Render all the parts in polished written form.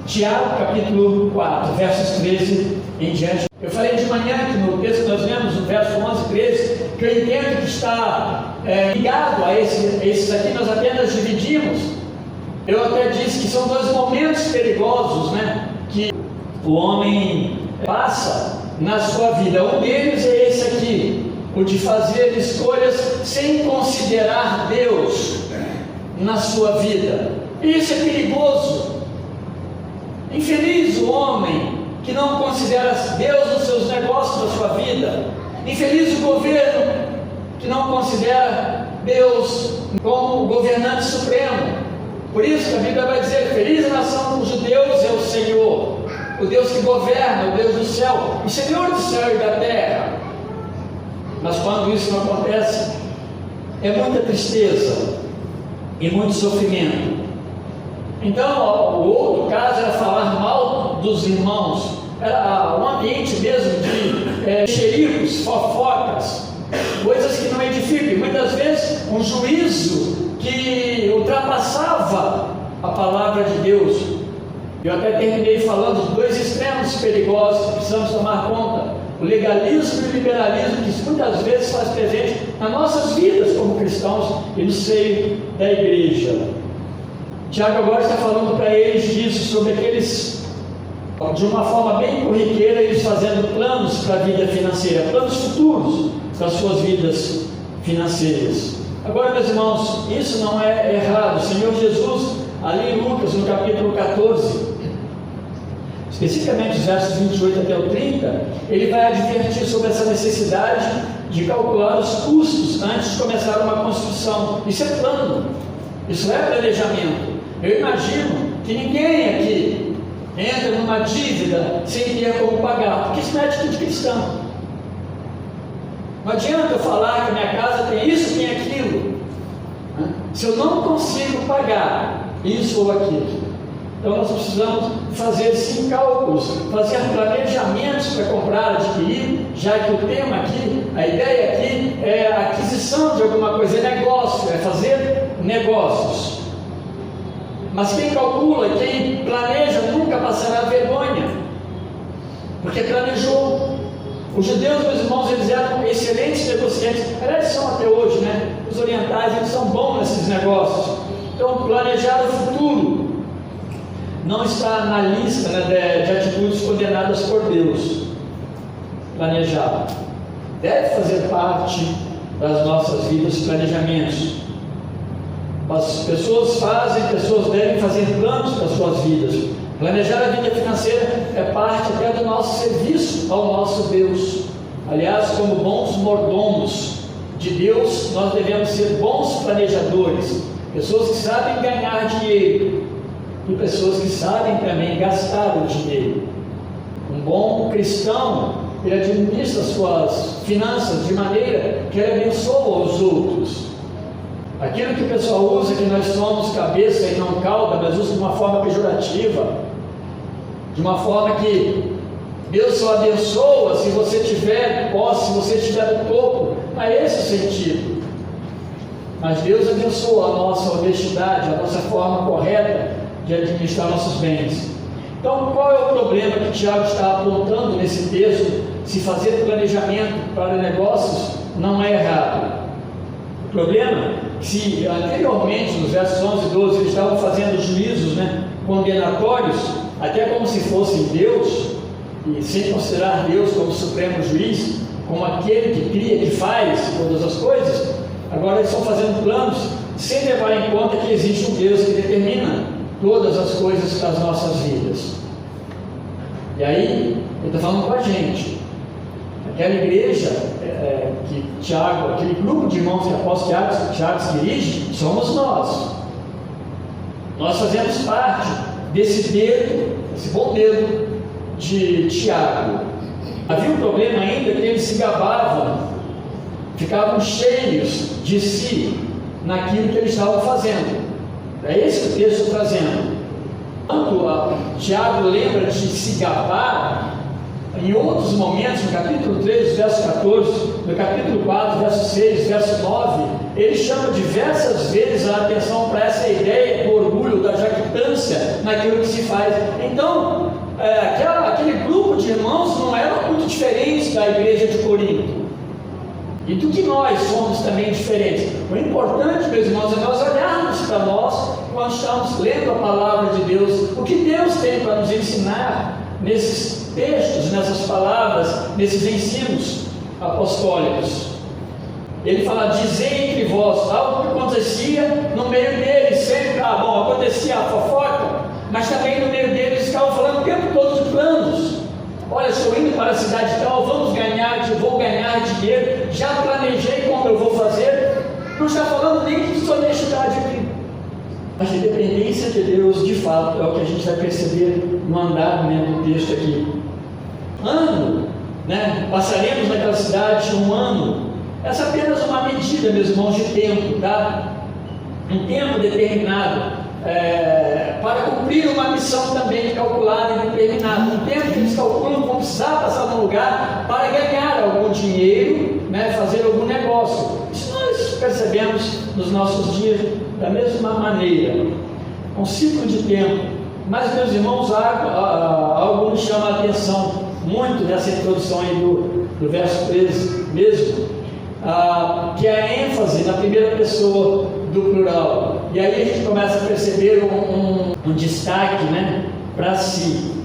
Tiago, capítulo 4, versos 13 em diante. Eu falei de manhã que no texto que nós lemos, no verso 11 e 13, que eu entendo que está ligado a esses aqui, nós apenas dividimos. Eu até disse que são dois momentos perigosos, né, que o homem passa na sua vida. Um deles é esse aqui, o de fazer escolhas sem considerar Deus na sua vida. E isso é perigoso. Infeliz o homem que não considera Deus nos seus negócios da sua vida. Infeliz o governo que não considera Deus como governante supremo. Por isso que a Bíblia vai dizer: feliz a nação cujo Deus é o Senhor, o Deus que governa, o Deus do céu, o Senhor do céu e da terra. Mas quando isso não acontece, é muita tristeza e muito sofrimento. Então, o outro caso era falar mal dos irmãos, era um ambiente mesmo de xericos, fofocas, coisas que não edificam, e muitas vezes um juízo que ultrapassava a palavra de Deus. Eu até terminei falando de dois extremos perigosos que precisamos tomar conta: o legalismo e o liberalismo, que muitas vezes faz presente nas nossas vidas como cristãos e no seio da igreja. Tiago agora está falando para eles disso, sobre aqueles, de uma forma bem corriqueira, eles fazendo planos para a vida financeira, planos futuros para as suas vidas financeiras. Agora, meus irmãos, isso não é errado. O Senhor Jesus, ali em Lucas, no capítulo 14, especificamente os versos 28 até o 30, ele vai advertir sobre essa necessidade de calcular os custos antes de começar uma construção. Isso é plano, isso é planejamento. Eu imagino que ninguém aqui entra numa dívida sem ter como pagar, porque isso não é atitude cristã. Não adianta eu falar que a minha casa tem isso, tem aquilo, se eu não consigo pagar isso ou aquilo. Então nós precisamos fazer sim cálculos, fazer planejamentos para comprar, adquirir, já que o tema aqui, a ideia aqui é a aquisição de alguma coisa, é negócio, é fazer negócios. Mas quem calcula, quem planeja, nunca passará vergonha, porque planejou. Os judeus, meus irmãos, eles eram excelentes negociantes, aliás, são até hoje, né? Os orientais, eles são bons nesses negócios. Então, planejar o futuro não está na lista, né, de atitudes condenadas por Deus. Planejar deve fazer parte das nossas vidas, planejamentos. As pessoas devem fazer planos para as suas vidas. Planejar a vida financeira é parte até do nosso serviço ao nosso Deus. Aliás, como bons mordomos de Deus, nós devemos ser bons planejadores, pessoas que sabem ganhar dinheiro e pessoas que sabem também gastar o dinheiro. Um bom cristão, ele administra suas finanças de maneira que ele abençoa os outros. Aquilo que o pessoal usa, que nós somos cabeça e não cauda, mas usa de uma forma pejorativa, de uma forma que Deus só abençoa se você tiver posse, se você estiver no topo. Não é esse o sentido. Mas Deus abençoa a nossa honestidade, a nossa forma correta de administrar nossos bens. Então, qual é o problema que Tiago está apontando nesse texto? Se fazer planejamento para negócios não é errado. O problema, se anteriormente, nos versos 11 e 12, eles estavam fazendo juízos, né, condenatórios, até como se fossem Deus, e sem considerar Deus como supremo juiz, como aquele que cria, que faz todas as coisas, agora eles estão fazendo planos sem levar em conta que existe um Deus que determina todas as coisas das nossas vidas. E aí, eu estou falando com a gente. Aquela igreja que Tiago, aquele grupo de irmãos que o apóstolo Tiago se dirige, somos nós. Nós fazemos parte desse dedo, esse bom dedo de Tiago. Havia um problema ainda que eles se gabavam, ficavam cheios de si naquilo que eles estavam fazendo. É esse que o texto está trazendo. Quando Tiago lembra de se gabar, em outros momentos, no capítulo 3, verso 14, no capítulo 4, verso 6, verso 9, ele chama diversas vezes a atenção para essa ideia do orgulho, da jactância naquilo que se faz. Então, aquele grupo de irmãos não era muito diferente da igreja de Corinto. E do que nós somos também diferentes. O importante, meus irmãos, é nós olharmos para nós quando estamos lendo a palavra de Deus, o que Deus tem para nos ensinar nesses textos, nessas palavras, nesses ensinos apostólicos. Ele fala: dizei entre vós, algo que acontecia no meio deles, sempre, acontecia a fofoca, mas também no meio deles estavam falando o tempo todo de planos. Olha, estou indo para a cidade tal, vou ganhar dinheiro, já planejei como eu vou fazer. Não está falando nem de desonestidade aqui, mas de dependência de Deus, de fato, é o que a gente vai perceber no andar do texto aqui. Passaremos naquela cidade um ano. Essa é apenas uma medida, meus irmãos, de tempo, tá? Um tempo determinado. Para cumprir uma missão também calculada e determinada, um tempo que eles calculam vão precisar passar num lugar para ganhar algum dinheiro, fazer algum negócio. Isso nós percebemos nos nossos dias da mesma maneira, um ciclo de tempo. Mas, meus irmãos, algo nos chama a atenção muito nessa introdução aí do verso 13 mesmo, que é a ênfase na primeira pessoa do plural. E aí a gente começa a perceber um destaque, para si.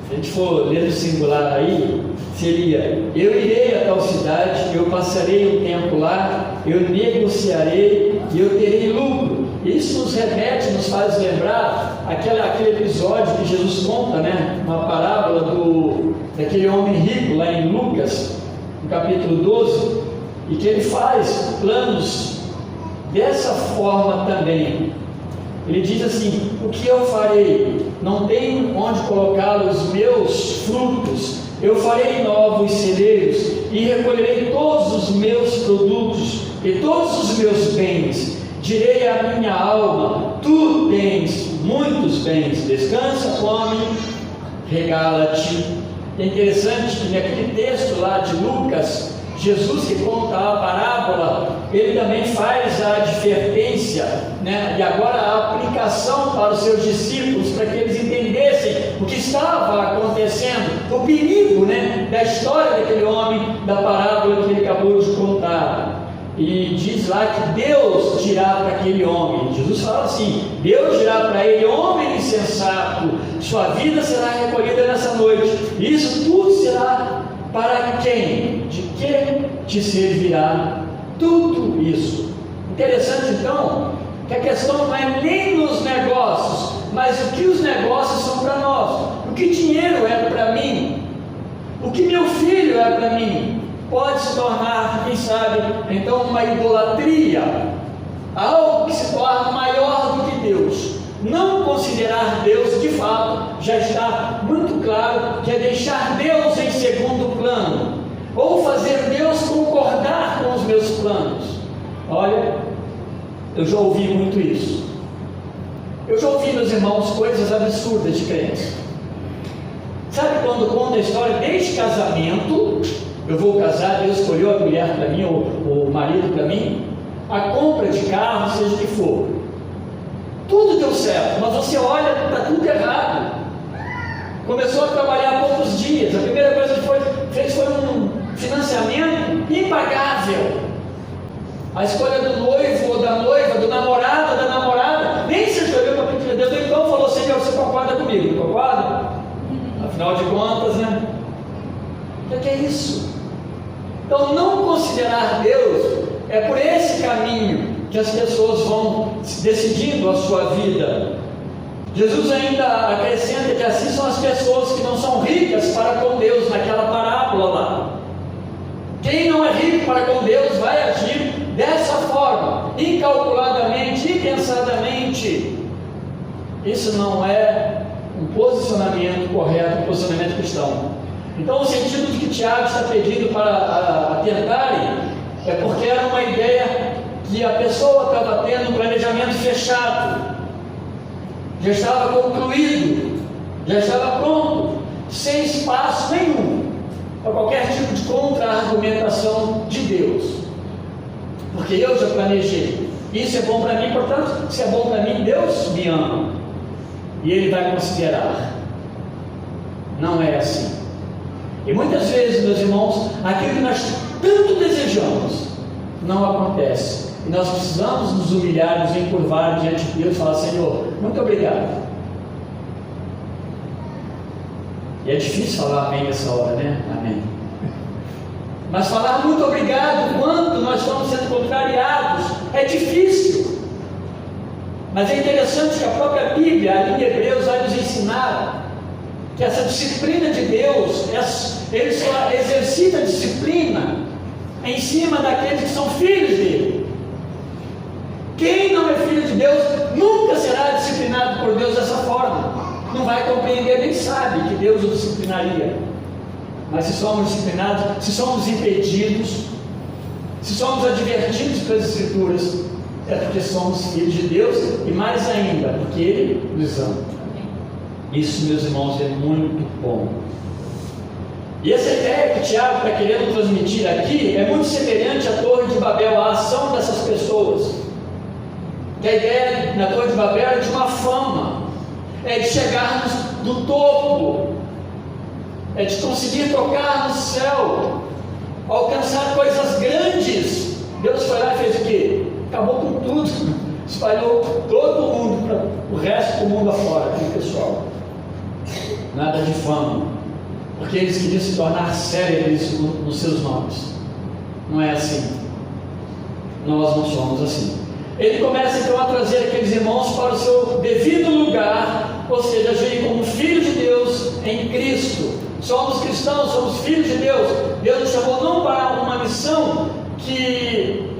Se a gente for ler o singular aí, seria: eu irei a tal cidade, eu passarei um tempo lá, eu negociarei e eu terei lucro. Isso nos remete, nos faz lembrar aquele episódio que Jesus conta, uma parábola daquele homem rico lá em Lucas, no capítulo 12, e que ele faz planos dessa forma também. Ele diz assim: o que eu farei? Não tenho onde colocar os meus frutos. Eu farei novos celeiros e recolherei todos os meus produtos e todos os meus bens. Direi à minha alma: tu tens muitos bens, descansa, come, regala-te. É interessante que naquele texto lá de Lucas, Jesus, que conta a parábola, ele também faz a advertência, e agora a aplicação para os seus discípulos, para que eles entendessem o que estava acontecendo, o perigo, da história daquele homem, da parábola que ele acabou de contar. E diz lá que Deus dirá para aquele homem, Jesus fala assim: Deus dirá para ele: homem insensato, sua vida será recolhida nessa noite, isso tudo será para quem? De que te servirá tudo isso? Interessante então, que a questão não é nem nos negócios, mas o que os negócios são para nós, o que dinheiro é para mim, o que meu filho é para mim, pode se tornar, quem sabe, então uma idolatria, algo que se torna maior do que Deus. Não considerar Deus, de fato, já está muito claro que é deixar Deus em segundo plano, ou fazer Deus concordar com os meus planos. Olha, eu já ouvi muito isso. Eu já ouvi, meus irmãos, coisas absurdas de crentes. Sabe quando conta a história desde casamento? Eu vou casar, Deus escolheu a mulher para mim, ou o marido para mim, a compra de carro, seja o que for. Tudo deu certo, mas você olha, está tudo errado. Começou a trabalhar há poucos dias, a primeira coisa que fez foi um financiamento impagável. A escolha do noivo ou da noiva, do namorado, da namorada, nem se escolheu para pedir a Deus, então falou: Senhor, você concorda comigo? Não concorda? Afinal de contas, o que é isso? Então, não considerar Deus é por esse caminho que as pessoas vão decidindo a sua vida. Jesus ainda acrescenta que assim são as pessoas que não são ricas para com Deus, naquela parábola lá. Quem não é rico para com Deus vai agir dessa forma, incalculadamente, impensadamente. Isso não é um posicionamento correto, um posicionamento cristão. Então, o sentido de que Tiago está pedindo para atentarem é porque era uma ideia que a pessoa estava tendo um planejamento fechado, já estava concluído, já estava pronto, sem espaço nenhum para qualquer tipo de contra-argumentação de Deus. porque eu já planejei. Isso é bom para mim, portanto, se é bom para mim, Deus me ama. E Ele vai considerar. Não é assim. E muitas vezes, meus irmãos, aquilo que nós tanto desejamos, não acontece. E nós precisamos nos humilhar, nos encurvar diante de Deus e falar: Senhor, muito obrigado. E é difícil falar amém nessa hora, né? Amém. Mas falar muito obrigado quando nós estamos sendo contrariados é difícil. Mas é interessante que a própria Bíblia, ali em Hebreus, vai nos ensinar que essa disciplina de Deus, Ele só exercita a disciplina em cima daqueles que são filhos dele. Quem não é filho de Deus nunca será disciplinado por Deus dessa forma. Não vai compreender, nem sabe que Deus o disciplinaria. Mas se somos disciplinados, se somos impedidos, se somos advertidos pelas Escrituras, é porque somos filhos de Deus, e mais ainda, porque Ele nos ama. Isso, meus irmãos, é muito bom. E essa ideia que Tiago está querendo transmitir aqui é muito semelhante à Torre de Babel, à ação dessas pessoas. Que a ideia na Torre de Babel é de uma fama, é de chegarmos do topo, é de conseguir tocar no céu, alcançar coisas grandes. Deus foi lá e fez o quê? Acabou com tudo, espalhou todo mundo para o resto do mundo afora, aquele pessoal. Nada de fama, porque eles queriam se tornar célebres nos seus nomes. Não é assim. Nós não somos assim. Ele começa então a trazer aqueles irmãos para o seu devido lugar, ou seja, agir como filhos de Deus em Cristo. Somos cristãos, somos filhos de Deus. Deus nos chamou não para uma missão que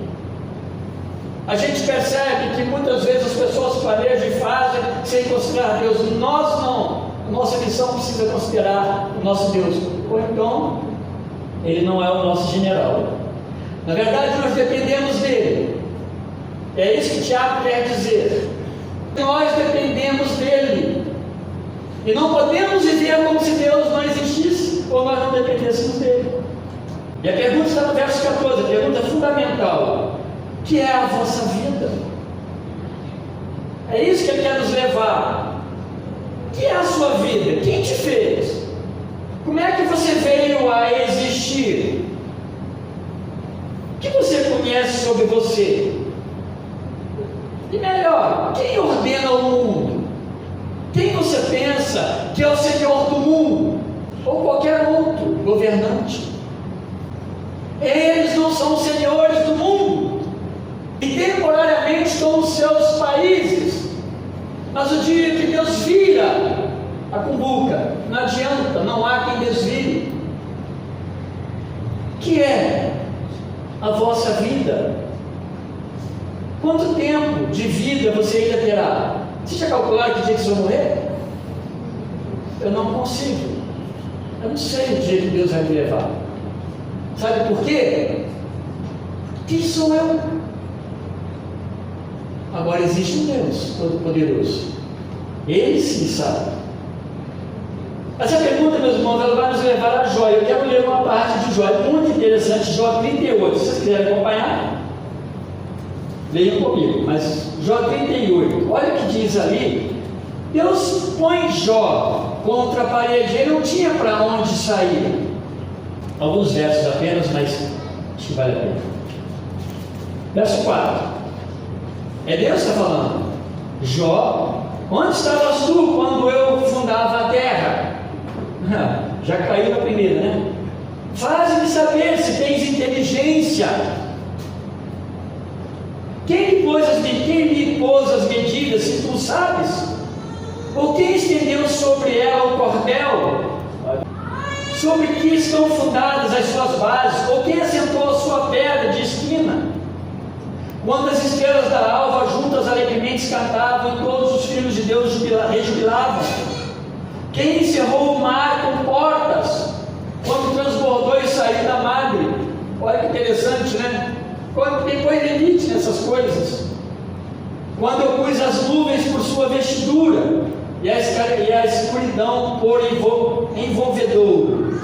a gente percebe que muitas vezes as pessoas planejam e fazem sem considerar Deus. Nós não. A nossa missão precisa considerar o nosso Deus. Ou então, Ele não é o nosso general. Na verdade, nós dependemos dEle. É isso que Tiago quer dizer. Nós dependemos dEle. E não podemos viver como se Deus não existisse, ou nós não dependêssemos dEle. E a pergunta está no verso 14, a pergunta fundamental: o que é a vossa vida? É isso que Ele quer nos levar. O que é a sua vida? Quem te fez? Como é que você veio a existir? O que você conhece sobre você? E melhor, quem ordena o mundo? Quem você pensa que é o Senhor do mundo? Ou qualquer outro governante? Eles não são senhores do mundo, e temporariamente estão nos seus países. Mas o dia que Deus vira a cumbuca, não adianta, não há quem desvie. Que é a vossa vida? Quanto tempo de vida você ainda terá? Você já calcularam que dia que você vai morrer? Eu não consigo. Eu não sei o dia que Deus vai me levar. Sabe por quê? Quem sou eu? Agora existe um Deus Todo-Poderoso. Ele sim sabe. Essa pergunta, meus irmãos, ela vai nos levar a Jó. Eu quero ler uma parte de Jó, é muito interessante, Jó 38. Se vocês quiserem acompanhar, leiam comigo. Mas Jó 38, olha o que diz ali. Deus põe Jó contra a parede, ele não tinha para onde sair. Alguns versos apenas, mas acho que vale a pena. Verso 4. É Deus que está falando. Jó, onde estavas tu quando eu fundava a terra? Já caiu na primeira, né? Faze-me saber se tens inteligência. Quem lhe pôs as medidas, se tu sabes? Ou quem estendeu sobre ela o cordel? Sobre que estão fundadas as suas bases? Ou quem assentou a sua pedra de esquina? Quando as estrelas da alva juntas alegremente cantavam, e todos os filhos de Deus rejubilavam. Quem encerrou o mar com portas, quando transbordou e saiu da madre? Olha que interessante, né? Tem coisa limite nessas coisas. Quando eu pus as nuvens por sua vestidura, e a escuridão por envolvedouro.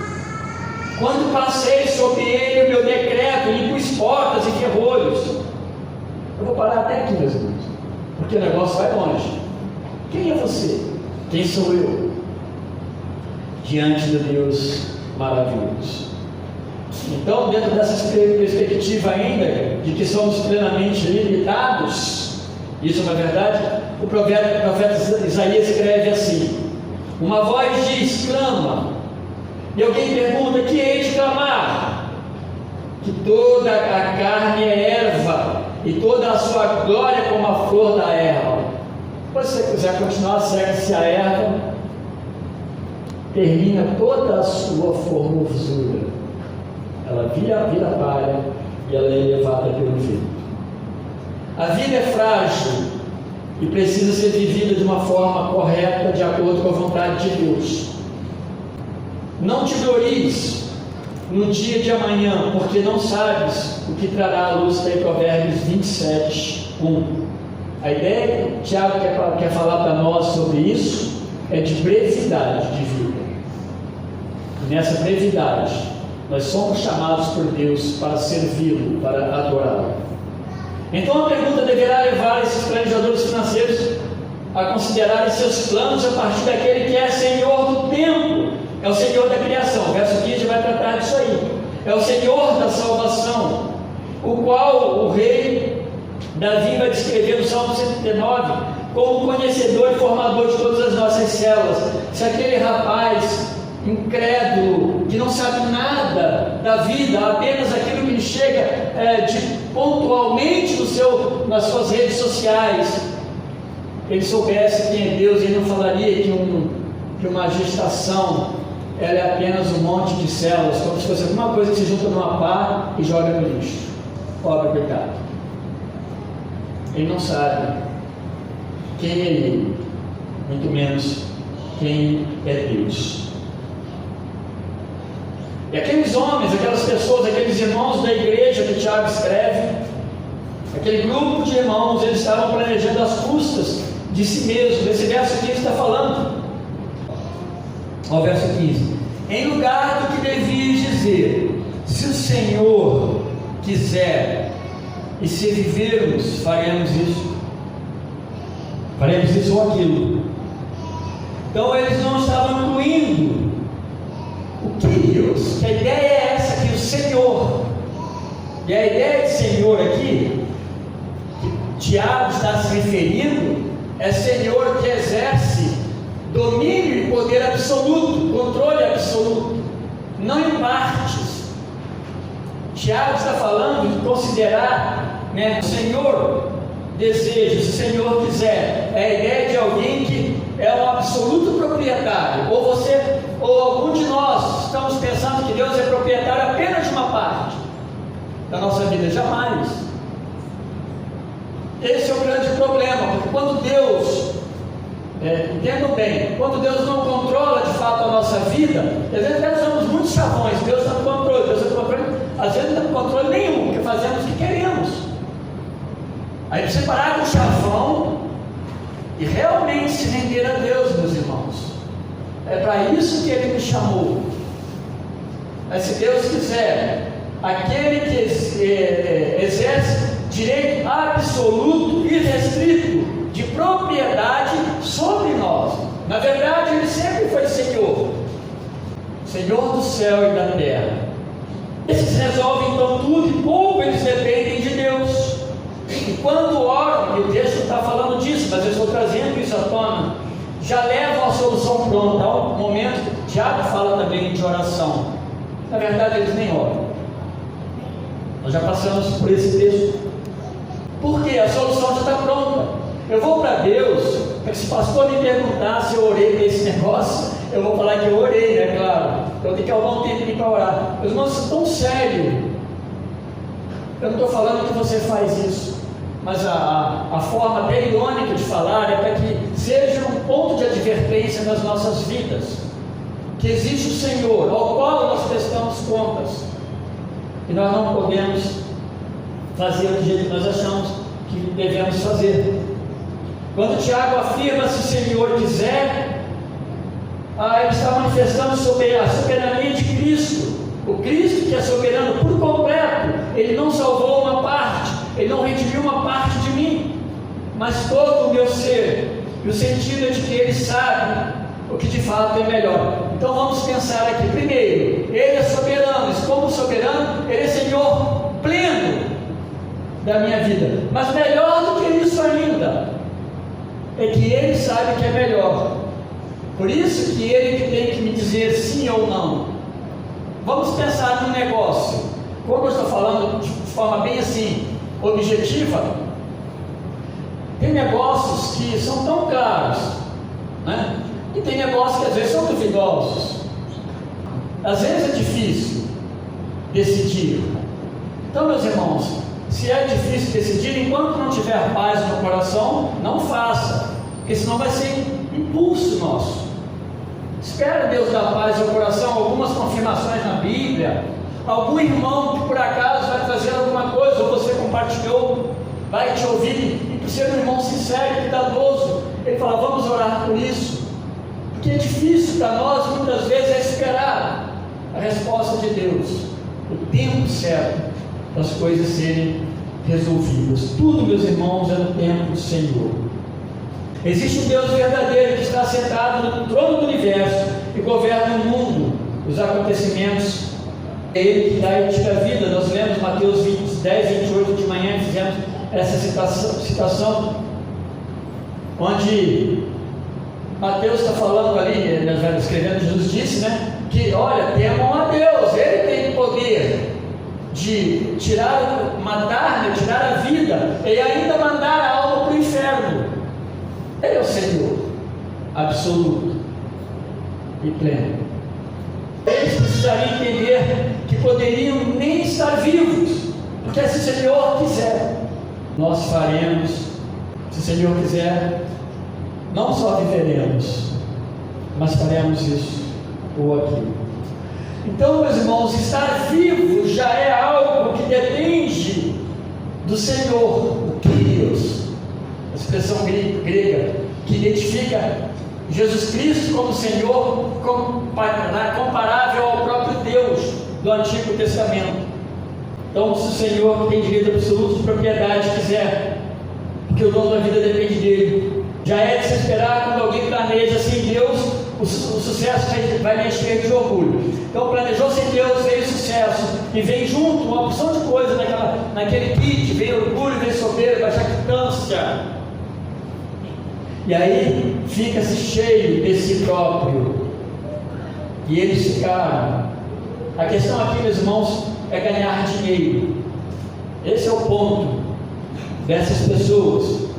Quando passei sobre ele o meu decreto, e pus portas e ferrolhos. Eu vou parar até aqui, meus irmãos, porque o negócio vai longe. Quem é você? Quem sou eu? Diante de Deus maravilhoso. Então, dentro dessa perspectiva ainda, de que somos plenamente limitados, isso é uma verdade, o profeta Isaías escreve assim: uma voz diz, clama, e alguém pergunta, que hei de clamar? Que toda a carne é erva, e toda a sua glória como a flor da erva. Se você quiser continuar, segue-se a erva, termina toda a sua formosura, ela vira palha e ela é levada pelo vento. A vida é frágil e precisa ser vivida de uma forma correta, de acordo com a vontade de Deus. Não te glories no dia de amanhã, porque não sabes o que trará a luz. Está em Provérbios 27, 1. A ideia que Tiago quer falar para nós sobre isso é de brevidade de vida. E nessa brevidade, nós somos chamados por Deus para servi-lo, para adorá-lo. Então a pergunta deverá levar esses planejadores financeiros a considerarem seus planos a partir daquele que é Senhor do tempo, é o Senhor da criação. O verso 15 vai tratar disso aí. É o Senhor da salvação, o qual o rei Davi vai descrever no Salmo 139 como conhecedor e formador de todas as nossas células. Se aquele rapaz incrédulo, que não sabe nada da vida, apenas aquilo que lhe chega pontualmente nas suas redes sociais, ele soubesse quem é Deus, ele não falaria que uma gestação ela é apenas um monte de células, como se fosse alguma coisa que se junta numa pá e joga no lixo. Pobre pecado. Ele não sabe quem é ele, muito menos quem é Deus. E aqueles homens, aquelas pessoas, aqueles irmãos da igreja que Tiago escreve, aquele grupo de irmãos, eles estavam planejando as custas de si mesmos. Esse verso aqui está falando. Olha o verso 15: em lugar do que devias dizer, se o Senhor quiser, e se vivermos, faremos isso ou aquilo. Então eles não estavam incluindo o que Deus, a ideia é essa aqui, o Senhor. E a ideia de Senhor aqui, que Tiago está se referindo, é Senhor que exerce domínio e poder absoluto, controle absoluto, não em partes. Tiago está falando de considerar, o Senhor deseja, se o Senhor quiser, é a ideia de alguém que é um absoluto proprietário. Ou você, ou algum de nós estamos pensando que Deus é proprietário apenas de uma parte da nossa vida. Jamais. Esse é o grande problema, porque quando Deus, entendo bem, quando Deus não controla de fato a nossa vida, às vezes nós somos muito chavões. Deus está no controle, às vezes não tem controle nenhum, porque fazemos o que queremos. Aí você parar com o chavão e realmente se render a Deus, meus irmãos. É para isso que Ele me chamou. Mas se Deus quiser, aquele que exerce direito absoluto e restrito de propriedade sobre nós. Na verdade, Ele sempre foi Senhor do céu e da terra. Esses resolvem então tudo e pouco eles dependem de Deus. E quando oram, e o texto está falando disso, mas eu estou trazendo isso à tona, já levam a solução pronta. Ao momento, Tiago fala também de oração. Na verdade, eles nem oram. Nós já passamos por esse texto. Por quê? A solução já está pronta. Eu vou para Deus, porque se o pastor me perguntar se eu orei para esse negócio, eu vou falar que eu orei, né? Claro. Então tem que arrumar um tempinho para orar. Meus irmãos, isso é tão sério. Eu não estou falando que você faz isso, mas a forma até irônica de falar é para que seja um ponto de advertência nas nossas vidas, que existe o Senhor, ao qual nós prestamos contas, e nós não podemos fazer do jeito que nós achamos que devemos fazer. Quando Tiago afirma, se o Senhor quiser, ele está manifestando sobre a soberania de Cristo, O Cristo, que é soberano por completo, Ele não salvou uma parte, Ele não redimiu uma parte de mim, mas todo o meu ser. E o sentido é de que Ele sabe o que de fato é melhor. Então vamos pensar aqui. Primeiro, Ele é soberano, e como soberano, Ele é Senhor pleno da minha vida. Mas melhor do que isso ainda, é que Ele sabe que é melhor. Por isso que Ele que tem que me dizer sim ou não. Vamos pensar num negócio. Como eu estou falando de forma bem assim, objetiva, tem negócios que são tão caros, né? E tem negócios que às vezes são duvidosos. Às vezes é difícil decidir. Então, meus irmãos, se é difícil decidir, enquanto não tiver paz no coração, não faça, porque senão vai ser impulso nosso. Espera Deus dar paz ao coração, algumas confirmações na Bíblia, algum irmão que por acaso vai trazer alguma coisa, ou você compartilhou, vai te ouvir, e por ser um irmão sincero e cuidadoso, ele fala, vamos orar por isso, porque é difícil para nós, muitas vezes, é esperar a resposta de Deus, o tempo certo, para as coisas serem resolvidas. Tudo, meus irmãos, é no tempo do Senhor. Existe um Deus verdadeiro que está sentado no trono do universo e governa o mundo, os acontecimentos. É Ele que dá a ética à vida. Nós lemos Mateus 10, 28 de manhã e fizemos essa citação, onde Mateus está falando ali, escrevendo, Jesus disse, né, que olha, temam a Deus, Ele tem poder de matar, né, tirar a vida e ainda mandar a alma para o inferno. Ele é o Senhor absoluto e pleno. Eles precisariam entender que poderiam nem estar vivos, porque se o Senhor quiser, nós faremos. Se o Senhor quiser, não só viveremos, mas faremos isso ou aquilo. Então, meus irmãos, estar vivo já é algo que depende do Senhor, o Kyrios, a expressão grega, que identifica Jesus Cristo como Senhor, comparável ao próprio Deus do Antigo Testamento. Então, se o Senhor tem direito absoluto de propriedade, quiser, porque o dono da vida depende dele, já é de se esperar quando alguém planeja sem Deus, o sucesso vai me encher de orgulho. Então, planejou sem Deus, veio sucesso, e vem junto uma opção de coisa naquele kit, vem orgulho, vem soberba, vem jactância, e aí fica-se cheio de si próprio, e eles ficaram. A questão aqui, meus irmãos, é ganhar dinheiro. Esse é o ponto dessas pessoas.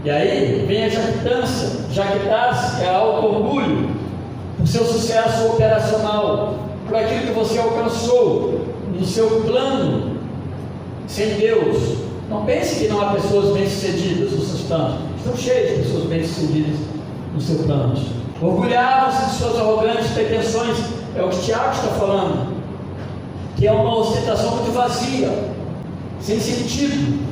E aí vem a jactância. Jactar-se é auto-orgulho por seu sucesso operacional, por aquilo que você alcançou no seu plano sem Deus. Não pense que não há pessoas bem-sucedidas nos seus planos. Estão cheios de pessoas bem-sucedidas nos seus planos. Orgulhavam-se de suas arrogantes pretensões. É o que Tiago está falando, que é uma ostentação muito vazia, sem sentido.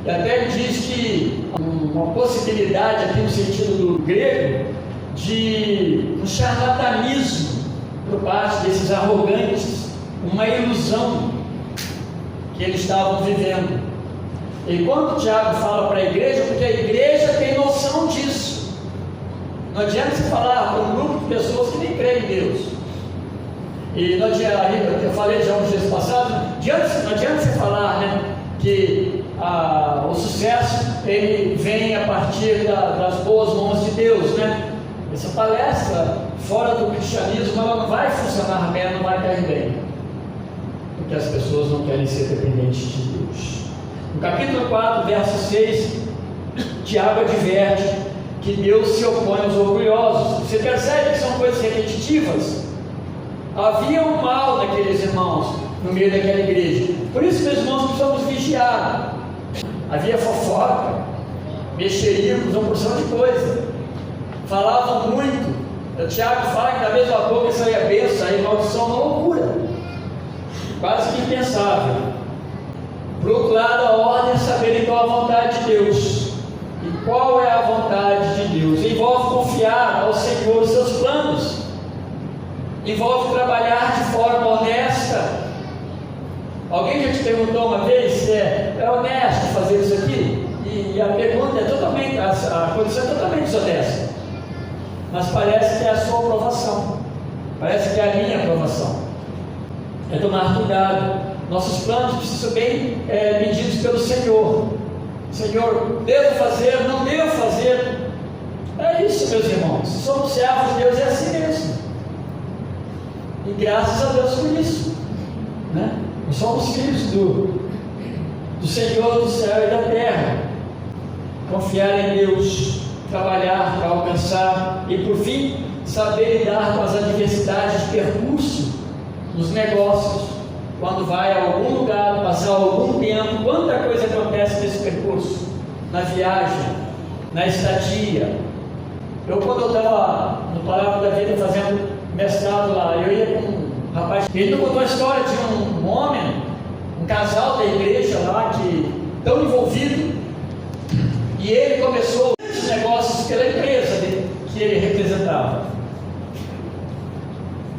E até ele diz que uma possibilidade aqui no sentido do grego de um charlatanismo por parte desses arrogantes, uma ilusão que eles estavam vivendo. E quando Tiago fala para a igreja, porque a igreja tem noção disso. Não adianta você falar para um grupo de pessoas que nem creem em Deus. E não adianta, eu falei já uns dias passados, não adianta você falar, né, que o sucesso ele vem a partir das boas mãos de Deus, né? Essa palestra fora do cristianismo ela não vai funcionar bem, não vai cair bem, porque as pessoas não querem ser dependentes de Deus. No capítulo 4, verso 6, Tiago adverte que Deus se opõe aos orgulhosos. Você percebe que são coisas repetitivas? Havia um mal naqueles irmãos no meio daquela igreja. Por isso, meus irmãos, precisamos vigiar. Havia fofoca, mexericos, uma porção de coisa. Falavam muito. O Tiago fala que da mesma boca saía bênção, saía maldição, uma loucura. Quase que impensável. Por outro lado, a ordem é saber então a vontade de Deus. E qual é a vontade de Deus? Envolve confiar ao Senhor os seus planos. envolve trabalhar de forma honesta. Alguém já te perguntou uma vez se é honesto fazer isso aqui? E a pergunta é totalmente, a condição é totalmente desonesta. Mas parece que é a sua aprovação, parece que é a minha aprovação. É tomar cuidado. Nossos planos precisam ser bem medidos pelo Senhor. Senhor, devo fazer, não devo fazer? É isso, meus irmãos. Somos servos de Deus, é assim mesmo. E graças a Deus por isso, né? Nós somos filhos do Senhor do céu e da terra. Confiar em Deus, trabalhar para alcançar e, por fim, saber lidar com as adversidades de percurso nos negócios. Quando vai a algum lugar, passar algum tempo, quanta coisa acontece nesse percurso, na viagem, na estadia. Quando eu estava no Palavra da Vida fazendo mestrado lá, eu ia com um rapaz, ele me contou a história de um homem, um casal da igreja lá, tão envolvido, e ele começou os negócios pela empresa que ele representava.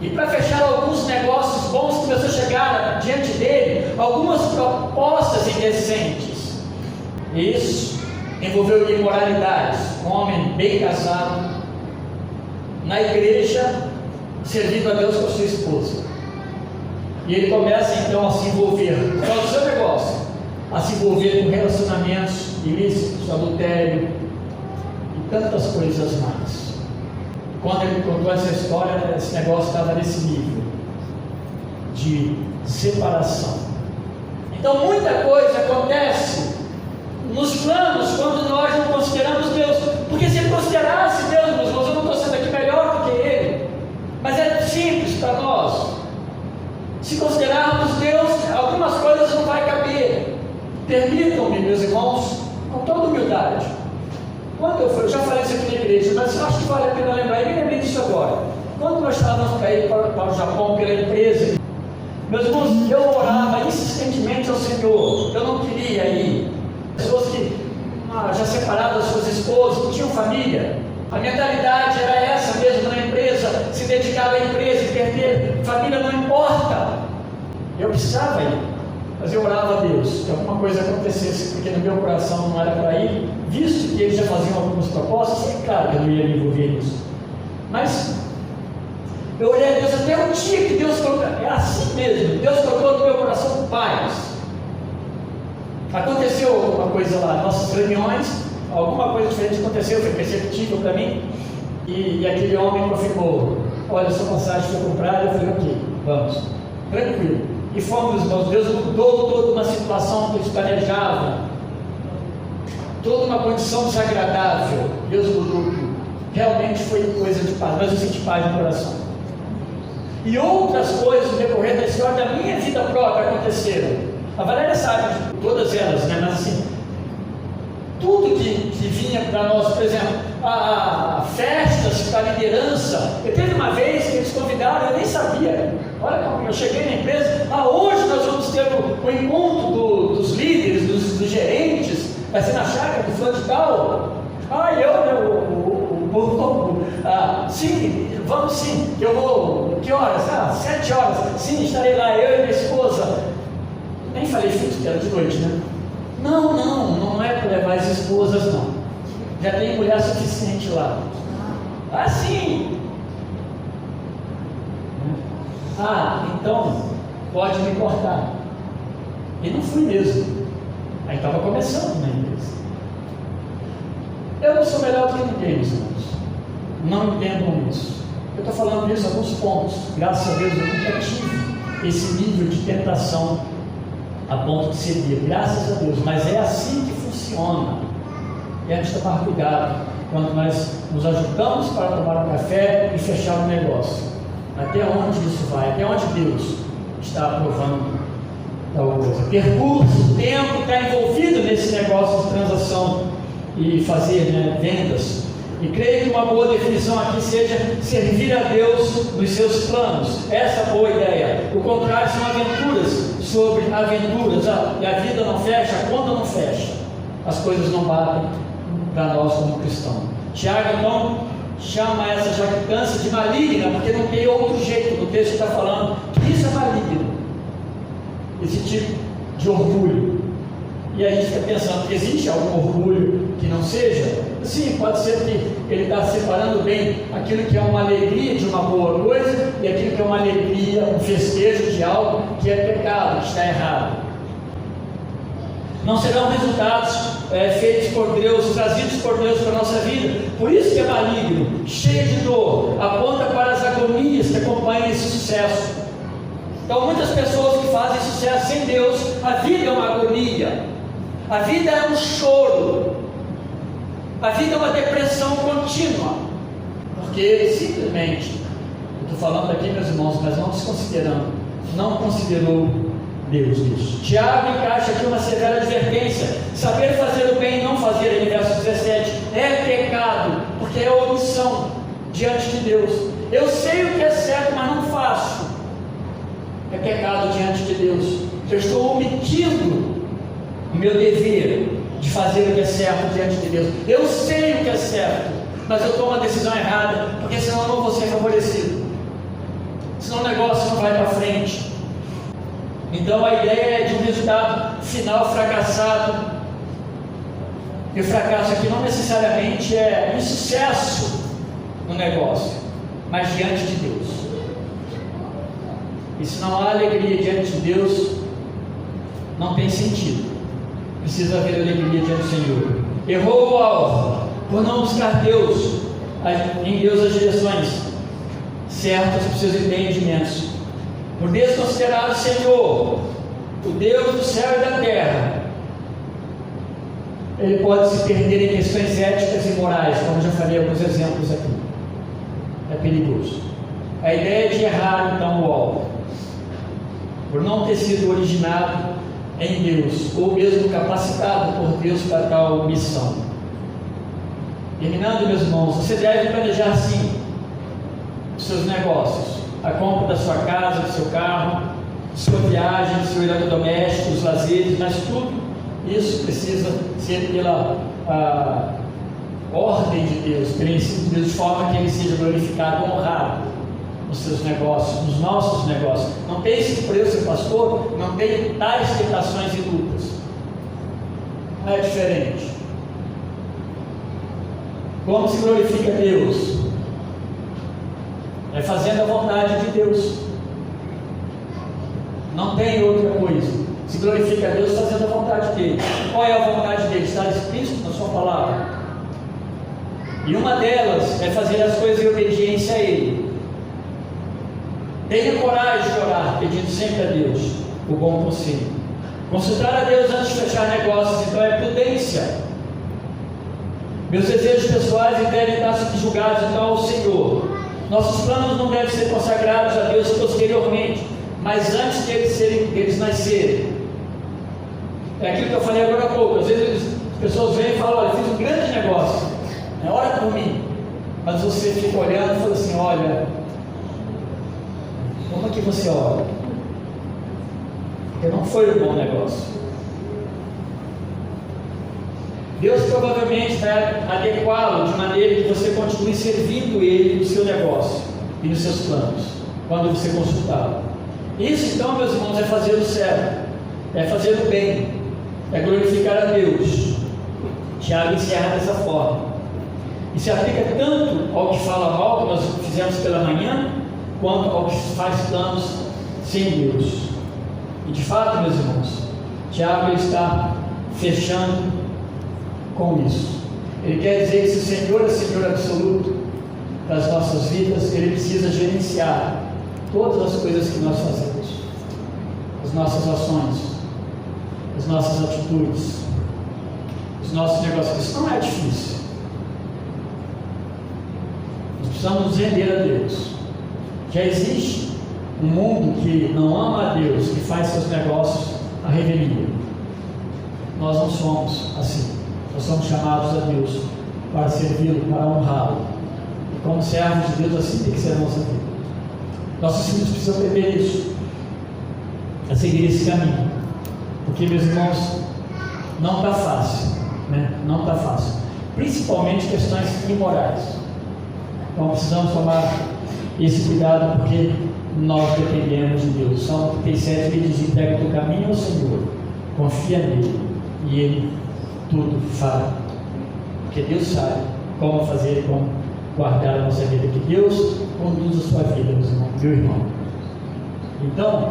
E para fechar alguns negócios bons, começou a chegar diante dele algumas propostas indecentes. Isso envolveu imoralidades. Um homem bem casado, na igreja, servindo a Deus com a sua esposa. E ele começa então a se envolver, qual é o seu negócio? A se envolver com relacionamentos ilícitos, adultério e tantas coisas mais. Quando ele contou essa história, esse negócio estava nesse nível de separação. Então muita coisa acontece nos planos quando nós não consideramos Deus. Porque se ele considerasse Deus, meus irmãos, eu não estou sendo aqui melhor do que ele, mas é simples para nós. Se considerarmos Deus, algumas coisas não vai caber. Permitam-me, meus irmãos, com toda humildade. Quando eu já falei isso aqui na igreja, mas acho que vale a pena lembrar, e me lembrei disso agora. Quando nós estávamos para ir para o Japão pela empresa, meus irmãos, eu orava insistentemente ao Senhor, eu não queria ir. Pessoas que já separadas das suas esposas, que tinham família, a mentalidade era essa mesmo na empresa, se dedicar à empresa e perder família não importa. Eu precisava ir, mas eu orava a Deus que alguma coisa acontecesse, porque no meu coração não era para ir, visto que eles já faziam algumas propostas. É claro que eu não ia me envolver nisso, mas eu orei a Deus até o dia que Deus colocou. É assim mesmo, Deus colocou no meu coração paz. Aconteceu alguma coisa lá, nossas reuniões, alguma coisa diferente aconteceu, foi perceptível para mim, e aquele homem confirmou: olha, sua passagem foi comprada. Eu falei: ok, vamos, tranquilo. E fomos, irmãos, Deus mudou toda uma situação que eles planejavam, toda uma condição desagradável, Deus mudou tudo. Realmente foi coisa de paz, mas eu senti paz no coração. E outras coisas no decorrer da história da minha vida própria aconteceram. A Valéria sabe de todas elas, né? Mas assim, tudo que vinha para nós, por exemplo, a festas para a liderança. Teve uma vez que eles convidaram, eu nem sabia. Olha, eu cheguei na empresa, hoje nós vamos ter o encontro dos líderes, dos gerentes, vai ser na chácara do fulano de tal. Sim, vamos sim, eu vou, que horas? 7 horas, sim, estarei lá, eu e minha esposa. Nem falei junto, que era de noite, né? Não é para levar as esposas, não. Já tem mulher suficiente lá. Sim. Então pode me cortar. E não fui mesmo. Aí estava começando na empresa. Eu não sou melhor do que ninguém, meus irmãos. Não entendam isso. Eu estou falando disso alguns pontos. Graças a Deus eu nunca tive esse nível de tentação a ponto de ceder, graças a Deus. Mas é assim que funciona. E a gente tomar cuidado quando nós nos ajudamos para tomar um café e fechar um negócio. Até onde isso vai? Até onde Deus está aprovando tal coisa? Percurso, tempo está envolvido nesse negócio de transação e fazer vendas. E creio que uma boa definição aqui seja servir a Deus nos seus planos. Essa é a boa ideia. O contrário são aventuras sobre aventuras. E a vida não fecha, a conta não fecha. As coisas não batem para nós como cristãos. Tiago, então, chama essa jactância de maligna, porque não tem outro jeito. No texto está falando que isso é maligno, esse tipo de orgulho. E aí a gente fica pensando que existe algum orgulho que não seja? Sim, pode ser que ele está separando bem aquilo que é uma alegria de uma boa coisa e aquilo que é uma alegria, um festejo de algo que é pecado, que está errado. Não serão resultados feitos por Deus, trazidos por Deus para a nossa vida. Por isso que é maligno, cheio de dor, aponta para as agonias que acompanham esse sucesso. Então muitas pessoas que fazem sucesso sem Deus, a vida é uma agonia, a vida é um choro, a vida é uma depressão contínua, porque simplesmente, eu estou falando aqui, meus irmãos, mas não desconsiderando, não considerou Deus nisso. Tiago encaixa aqui uma severa advertência: saber fazer o bem e não fazer, em verso 17, é pecado, porque é omissão diante de Deus. Eu sei o que é certo, mas não faço. É pecado diante de Deus. Eu estou omitindo o meu dever de fazer o que é certo diante de Deus. Eu sei o que é certo, mas eu tomo a decisão errada, porque senão eu não vou ser favorecido, senão o negócio não vai para frente. Então a ideia é de um resultado final fracassado. E o fracasso aqui não necessariamente é insucesso no negócio, mas diante de Deus. E se não há alegria diante de Deus, não tem sentido. Precisa haver alegria diante do Senhor. Errou o alvo por não buscar Deus, em Deus as direções certas para os seus entendimentos, por desconsiderar o Senhor, o Deus do céu e da terra. Ele pode se perder em questões éticas e morais, como já falei alguns exemplos aqui. É perigoso. A ideia de errar então o alvo, por não ter sido originado em Deus, ou mesmo capacitado por Deus para tal missão. Terminando, meus irmãos, você deve planejar sim os seus negócios, a compra da sua casa, do seu carro, sua viagem, do seu eletrodoméstico, os lazeres, mas tudo isso precisa ser pela ordem de Deus, pelo ensino de Deus, de forma que Ele seja glorificado, honrado nos seus negócios, nos nossos negócios. Não pense que por eu ser pastor, não tenho tais tentações e lutas. É diferente. Como se glorifica Deus? É fazendo a vontade de Deus. Não tem outra coisa. Se glorifica a Deus fazendo a vontade dele. Qual é a vontade dele? Está explícito na sua palavra. E uma delas é fazer as coisas em obediência a Ele. Tenha coragem de orar, pedindo sempre a Deus o bom conselho. Consultar a Deus antes de fechar negócios, então, é prudência. Meus desejos pessoais devem estar subjugados então ao Senhor. Nossos planos não devem ser consagrados a Deus posteriormente, mas antes deles nascerem. É aquilo que eu falei agora há pouco. Às vezes as pessoas vêm e falam: olha, fiz um grande negócio, ora por mim. Mas você fica olhando e fala assim: olha, como é que você ora? Porque não foi um bom negócio. Deus provavelmente vai adequá-lo de maneira que você continue servindo Ele no seu negócio e nos seus planos, quando você consultá-lo. Isso então, meus irmãos, é fazer o certo, é fazer o bem, é glorificar a Deus. Tiago encerra dessa forma. E se aplica tanto ao que fala mal, que nós fizemos pela manhã, quanto ao que faz planos sem Deus. E de fato, meus irmãos, Tiago está fechando com isso. Ele quer dizer que se o Senhor é Senhor absoluto das nossas vidas, Ele precisa gerenciar todas as coisas que nós fazemos, as nossas ações, as nossas atitudes, os nossos negócios. Isso não é difícil. Nós precisamos nos render a Deus. Já existe um mundo que não ama a Deus, que faz seus negócios à revelia. Nós não somos assim. Nós somos chamados a Deus para servi-lo, para honrá-lo. E como servos de Deus, assim tem que ser a nossa vida. Nossos filhos precisam beber isso, a seguir esse caminho. Porque, meus irmãos, não está fácil, né? Não está fácil. Principalmente questões imorais. Então precisamos tomar esse cuidado, porque nós dependemos de Deus. Salmo 37 ele diz: entrega o teu caminho ao Senhor, confia nele e ele tudo fará. Porque Deus sabe como fazer, como guardar a nossa vida. Que Deus conduz a sua vida, meu irmão. Então,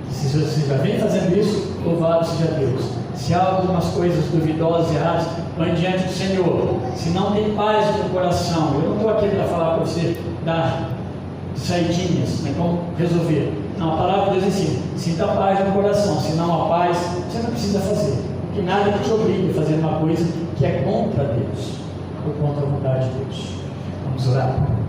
se você já vem fazendo isso, louvado seja Deus. Se há algumas coisas duvidosas e erradas, vão diante do Senhor. Se não tem paz no coração, eu não estou aqui para falar para você dar saidinhas, como resolver. Não, a palavra de Deus ensina: sinta paz no coração. Se não há paz, você não precisa fazer, porque nada te obriga a fazer uma coisa que é contra Deus ou contra a vontade de Deus. Vamos orar.